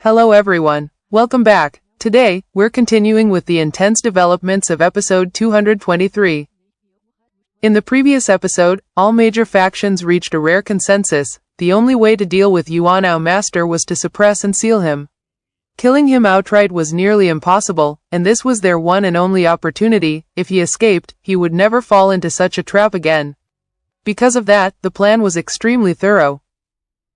Hello everyone, welcome back. Today, we're continuing with the intense developments of episode 223. In the previous episode, all major factions reached a rare consensus. The only way to deal with Yuanao Master was to suppress and seal him. Killing him outright was nearly impossible, and this was their one and only opportunity. If he escaped, he would never fall into such a trap again. Because of that, the plan was extremely thorough.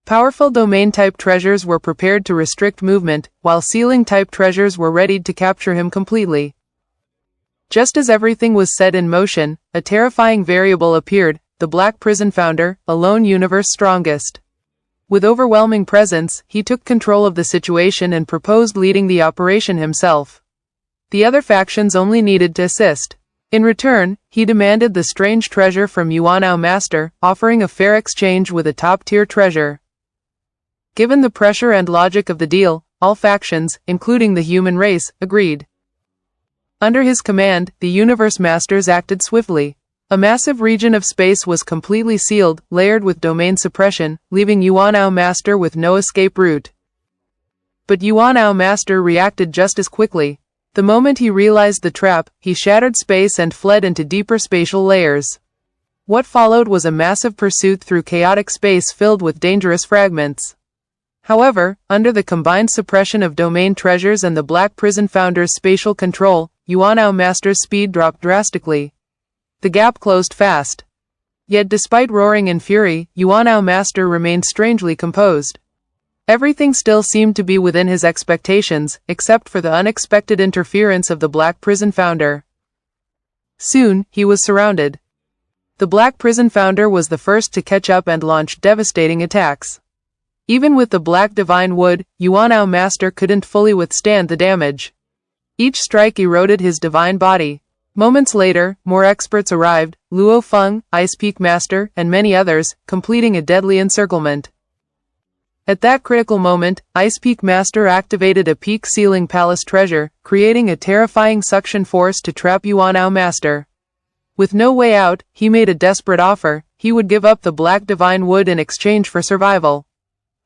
Powerful domain-type treasures were prepared to restrict movement, while sealing-type treasures were readied to capture him completely. Just as everything was set in motion, a terrifying variable appeared, the Black Prison Founder, alone universe strongest. With overwhelming presence, he took control of the situation and proposed leading the operation himself. The other factions only needed to assist. In return, he demanded the strange treasure from Yuanao Master, offering a fair exchange with a top-tier treasure. Given the pressure and logic of the deal, all factions, including the human race, agreed. Under his command, the Universe Masters acted swiftly. A massive region of space was completely sealed, layered with domain suppression, leaving Yuanao Master with no escape route. But Yuanao Master reacted just as quickly. The moment he realized the trap, he shattered space and fled into deeper spatial layers. What followed was a massive pursuit through chaotic space filled with dangerous fragments. However, under the combined suppression of domain treasures and the Black Prison Founder's spatial control, Yuanao Master's speed dropped drastically. The gap closed fast. Yet despite roaring in fury, Yuanao Master remained strangely composed. Everything still seemed to be within his expectations, except for the unexpected interference of the Black Prison Founder. Soon, he was surrounded. The Black Prison Founder was the first to catch up and launch devastating attacks. Even with the Black Divine Wood, Yuanao Master couldn't fully withstand the damage. Each strike eroded his divine body. Moments later, more experts arrived, Luo Feng, Ice Peak Master, and many others, completing a deadly encirclement. At that critical moment, Ice Peak Master activated a peak sealing palace treasure, creating a terrifying suction force to trap Yuanao Master. With no way out, he made a desperate offer. He would give up the Black Divine Wood in exchange for survival.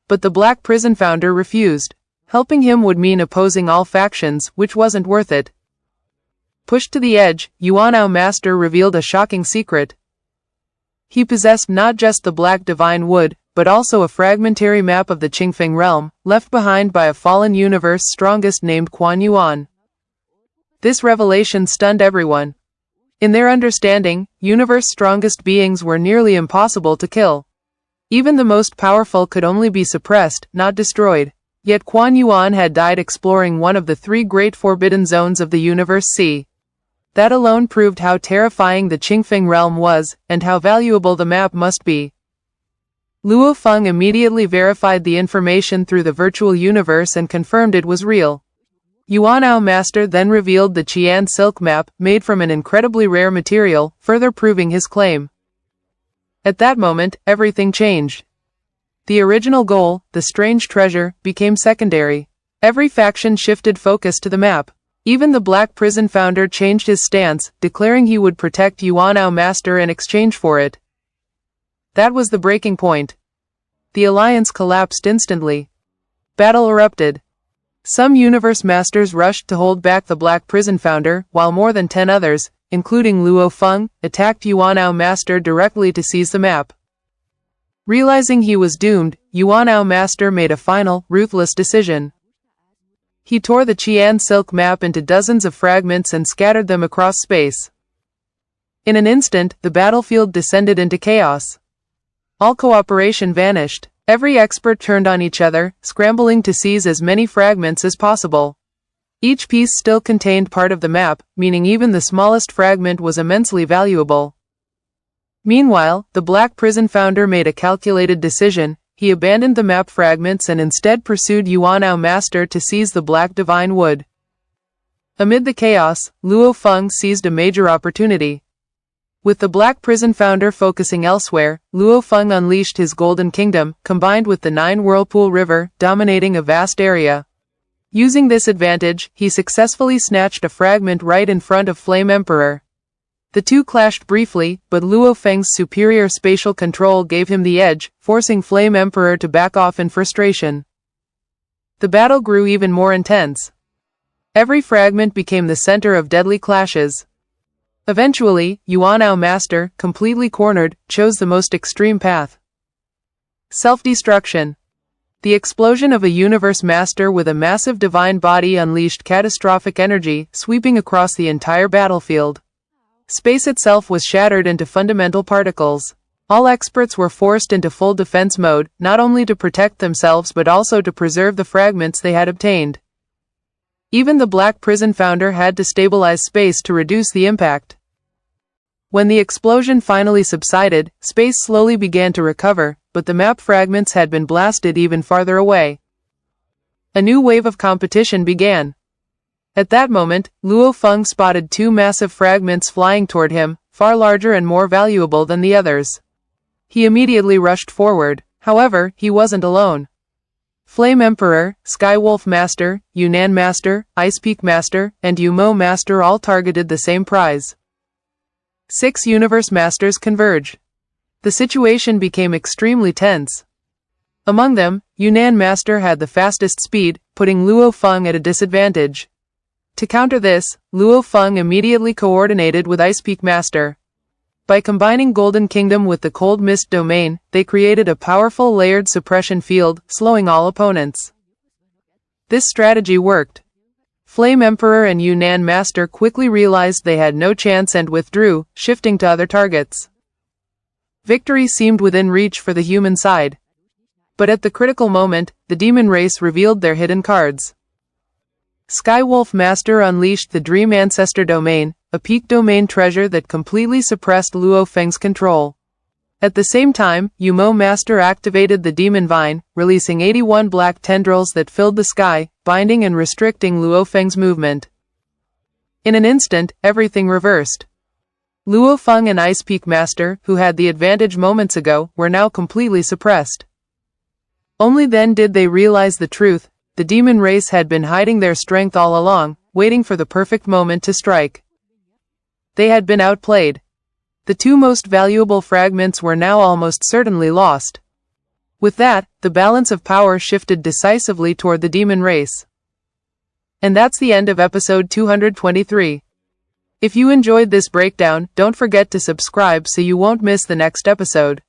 But the Black Prison Founder refused. Helping him would mean opposing all factions, which wasn't worth it. Pushed to the edge, Yuanao Master revealed a shocking secret. He possessed not just the Black Divine Wood, but also a fragmentary map of the Qingfeng realm, left behind by a fallen universe strongest named Quan Yuan. This revelation stunned everyone. In their understanding, universe strongest beings were nearly impossible to kill. Even the most powerful could only be suppressed, not destroyed. Yet Quan Yuan had died exploring one of the three great forbidden zones of the Universe Sea. That alone proved how terrifying the Qingfeng realm was, and how valuable the map must be. Luo Feng immediately verified the information through the virtual universe and confirmed it was real. Yuanao Master then revealed the Qian silk map, made from an incredibly rare material, further proving his claim. At that moment, everything changed. The original goal, the strange treasure, became secondary. Every faction shifted focus to the map. Even the Black Prison Founder changed his stance, declaring he would protect Yuanao Master in exchange for it. That was the breaking point. The alliance collapsed instantly. Battle erupted. Some Universe Masters rushed to hold back the Black Prison Founder, while more than 10 others, including Luo Feng, attacked Yuanao Master directly to seize the map. Realizing he was doomed, Yuanao Master made a final, ruthless decision. He tore the Qian silk map into dozens of fragments and scattered them across space. In an instant, the battlefield descended into chaos. All cooperation vanished. Every expert turned on each other, scrambling to seize as many fragments as possible. Each piece still contained part of the map, meaning even the smallest fragment was immensely valuable. Meanwhile, the Black Prison Founder made a calculated decision. He abandoned the map fragments and instead pursued Yuanao Master to seize the Black Divine Wood. Amid the chaos, Luo Feng seized a major opportunity. With the Black Prison Founder focusing elsewhere, Luo Feng unleashed his Golden Kingdom, combined with the 9 Whirlpool River, dominating a vast area. Using this advantage, he successfully snatched a fragment right in front of Flame Emperor. The two clashed briefly, but Luo Feng's superior spatial control gave him the edge, forcing Flame Emperor to back off in frustration. The battle grew even more intense. Every fragment became the center of deadly clashes. Eventually, Yuanao Master, completely cornered, chose the most extreme path. Self-destruction. The explosion of a universe master with a massive divine body unleashed catastrophic energy, sweeping across the entire battlefield. Space itself was shattered into fundamental particles. All experts were forced into full defense mode, not only to protect themselves but also to preserve the fragments they had obtained. Even the Black Prison founder had to stabilize space to reduce the impact. When the explosion finally subsided, space slowly began to recover, but the map fragments had been blasted even farther away. A new wave of competition began. At that moment, Luo Feng spotted two massive fragments flying toward him, far larger and more valuable than the others. He immediately rushed forward. However, he wasn't alone. Flame Emperor, Skywolf Master, Yunnan Master, Ice Peak Master, and Yumo Master all targeted the same prize. 6 Universe Masters converge. The situation became extremely tense. Among them, Yunnan Master had the fastest speed, putting Luo Feng at a disadvantage. To counter this, Luo Feng immediately coordinated with Ice Peak Master. By combining Golden Kingdom with the Cold Mist domain, they created a powerful layered suppression field, slowing all opponents. This strategy worked. Flame Emperor and Yunnan Master quickly realized they had no chance and withdrew, shifting to other targets. Victory seemed within reach for the human side. But at the critical moment, the demon race revealed their hidden cards. Skywolf Master unleashed the Dream Ancestor domain, a peak domain treasure that completely suppressed Luo Feng's control. At the same time, Yumo Master activated the Demon Vine, releasing 81 black tendrils that filled the sky, binding and restricting Luo Feng's movement. In an instant, everything reversed. Luo Feng and Ice Peak Master, who had the advantage moments ago, were now completely suppressed. Only then did they realize the truth. The demon race had been hiding their strength all along, waiting for the perfect moment to strike. They had been outplayed. The two most valuable fragments were now almost certainly lost. With that, the balance of power shifted decisively toward the demon race. And that's the end of episode 223. If you enjoyed this breakdown, don't forget to subscribe so you won't miss the next episode.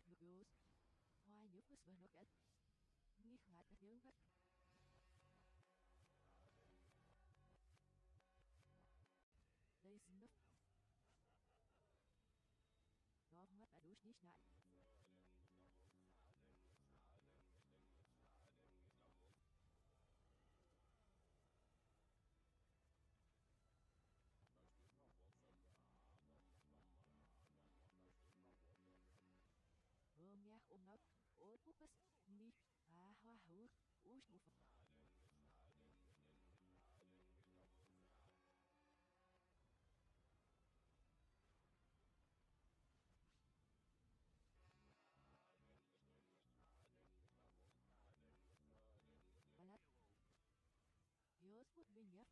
mit Gefühls. Why you was when look at nicht hat das irgendwas. Đây xin đất. Đó hết đã đủ nicht lại. Nghe ôm nó, ôi bút bút, mi, hoa hữu, ui một phần. Balat. Here's what we need.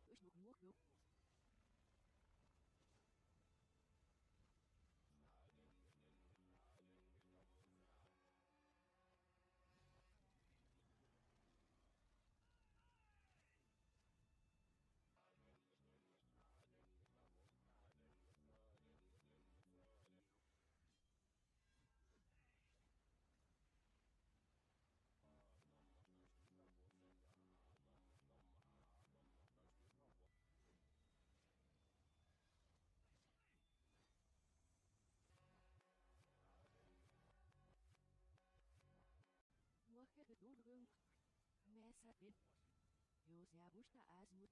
Durch một nước lục. Ngõ hết đủ gương. Mẹ sát bên. Hiểu ra bút ta azmut.